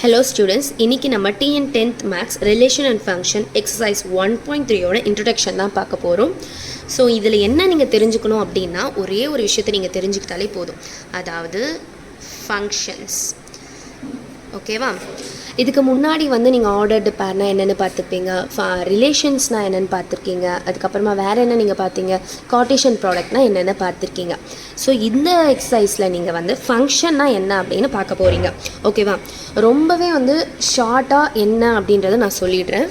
Hello students, இன்னைக்கு நம்ம TN 10th Maths Relation and Function Exercise 1.3 ஓட introduction தான் பார்க்க போகிறோம். ஸோ இதில் என்ன நீங்கள் தெரிஞ்சுக்கணும் அப்படின்னா ஒரே ஒரு விஷயத்தை நீங்கள் தெரிஞ்சுக்கிட்டாலே போதும், அதாவது ஃபங்க்ஷன்ஸ். ஓகேவா? இதுக்கு முன்னாடி நீங்கள் ஆர்டர்டு பேர்னா என்னென்னு பார்த்துருப்பீங்க, ரிலேஷன்ஸ்னால் என்னென்னு பார்த்துருக்கீங்க, அதுக்கப்புறமா வேறு என்ன நீங்கள் பார்த்தீங்க, கார்ட்டீசியன் ப்ராடக்ட்னால் என்னென்னு பார்த்துருக்கீங்க. ஸோ இந்த எக்ஸசைஸில் நீங்கள் ஃபங்க்ஷன்னா என்ன அப்படின்னு பார்க்க போகிறீங்க. ஓகேவா? ரொம்பவே ஷார்ட்டாக என்ன அப்படின்றத நான் சொல்லிடுறேன்.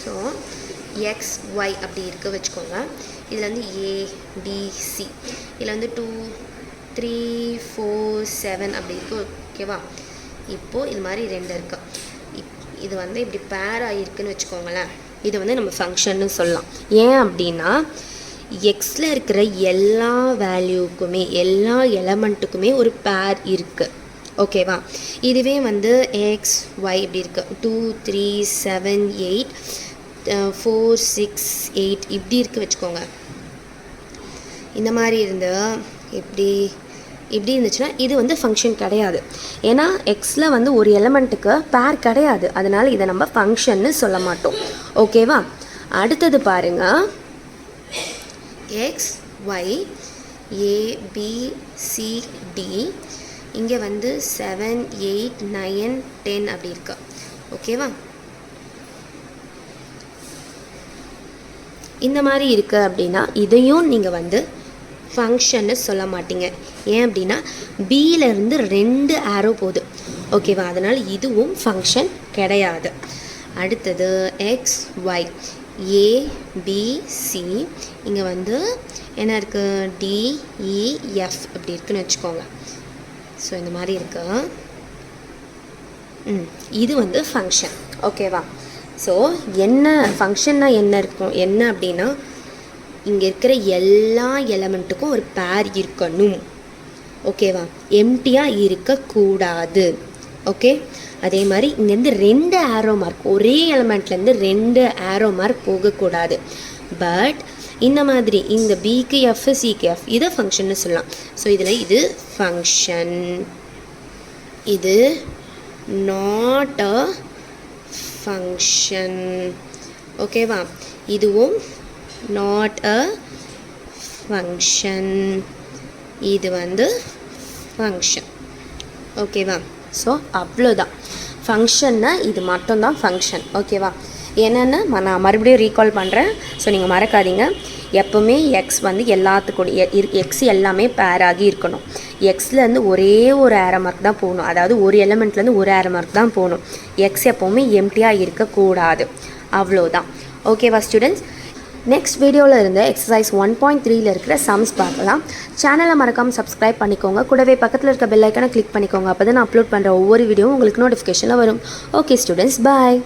ஸோ எக்ஸ் ஒய் அப்படி இருக்க வச்சுக்கோங்க. இதில் ஏபிசி, இதில் 2 3 4 7 அப்படி இருக்குது. ஓகேவா? இப்போது இது மாதிரி 2 இருக்குது. இது இப்படி பேர் ஆகிருக்குன்னு வச்சுக்கோங்களேன். இது நம்ம ஃபங்க்ஷன்னு சொல்லலாம். ஏன் அப்படின்னா எக்ஸில் இருக்கிற எல்லா வேல்யூக்குமே எல்லா எலமெண்ட்டுக்குமே ஒரு பேர் இருக்குது. ஓகேவா? இதுவே எக்ஸ் ஒய் இப்படி இருக்குது, 2 3 7 8 4 6 8 இப்படி இருக்குது வச்சுக்கோங்க. இந்த மாதிரி இப்படி இருந்துச்சுன்னா இது ஃபங்க்ஷன் கிடையாது. ஏன்னா எக்ஸில் ஒரு எலமெண்ட்டுக்கு பேர் கிடையாது, அதனால் இதை நம்ம ஃபங்க்ஷன்னு சொல்ல மாட்டோம். ஓகேவா? அடுத்தது பாருங்கள், எக்ஸ் ஒய் ஏபிசிடி, இங்கே 7 8 9 10 அப்படி இருக்கு. ஓகேவா? இந்த மாதிரி இருக்குது அப்படின்னா இதையும் நீங்கள் ஃபங்க்ஷன்னு சொல்ல மாட்டீங்க. ஏன் அப்படின்னா பியிலேருந்து 2 ஆரோ போகுது. ஓகேவா? அதனால் இதுவும் ஃபங்க்ஷன் கிடையாது. அடுத்தது எக்ஸ் ஒய் ஏபிசி, இங்கே என்ன இருக்குது, டிஇஎஃப் அப்படி இருக்குன்னு வச்சுக்கோங்க. ஸோ இந்த மாதிரி இருக்கு. இது ஃபங்க்ஷன். ஓகேவா? ஸோ என்ன ஃபங்க்ஷன்னா என்ன இருக்கும், என்ன அப்படின்னா இங்கே இருக்கிற எல்லா எலமெண்ட்டுக்கும் ஒரு பேர் இருக்கணும். ஓகேவா? எம்டியாக இருக்கக்கூடாது. ஓகே, அதே மாதிரி இங்கேருந்து 2 ஆரோ மார்க், ஒரே எலமெண்ட்லேருந்து 2 ஆரோ மார்க் போகக்கூடாது. பட் இந்த மாதிரி இந்த பிக்கு எஃப் சிக்கு எஃப் இதை ஃபங்க்ஷன்னு சொல்லலாம். ஸோ இதில் இது ஃபங்க்ஷன், இது நாட் அ ஃபங்க்ஷன். ஓகேவா? இதுவும் நாட் அ ஃபங்க்ஷன், இது ஃபங்க்ஷன். ஓகேவா? ஸோ அவ்வளோதான். ஃபங்க்ஷன்னா இது மட்டும்தான் ஃபங்க்ஷன். ஓகேவா? என்னென்னு நான் மறுபடியும் ரீகால் பண்ணுறேன். ஸோ நீங்கள் மறக்காதீங்க, எப்போவுமே எக்ஸ் எல்லாத்துக்கூட எக்ஸ் எல்லாமே பேர் ஆகி இருக்கணும். எக்ஸ்லேருந்து ஒரே ஒரு ஆரோ மார்க் தான் போகணும், அதாவது ஒரு எலமெண்ட்லேருந்து ஒரு ஆரோ மார்க் தான் போகணும். எக்ஸ் எப்போவுமே எம்டியாக இருக்கக்கூடாது. அவ்வளோதான். ஓகேவா ஸ்டூடெண்ட்ஸ்? நெக்ஸ்ட் வீடியோவில் இருந்து எக்ஸசைஸ் 1.3 இருக்கிற சம்ஸ் பார்க்கலாம். சேனலை மறக்காமல் சப்ஸ்கிரைப் பண்ணிக்கோங்க. கூடவே பக்கத்தில் இருக்க பெல் ஐக்கானை கிளிக் பண்ணிக்கோங்க. அப்போ தான் நான் அப்லோட் பண்ணுற ஒவ்வொரு வீடியோவும் உங்களுக்கு நோட்டிஃபிகேஷனில் வரும். ஓகே ஸ்டூடெண்ட்ஸ், பாய்.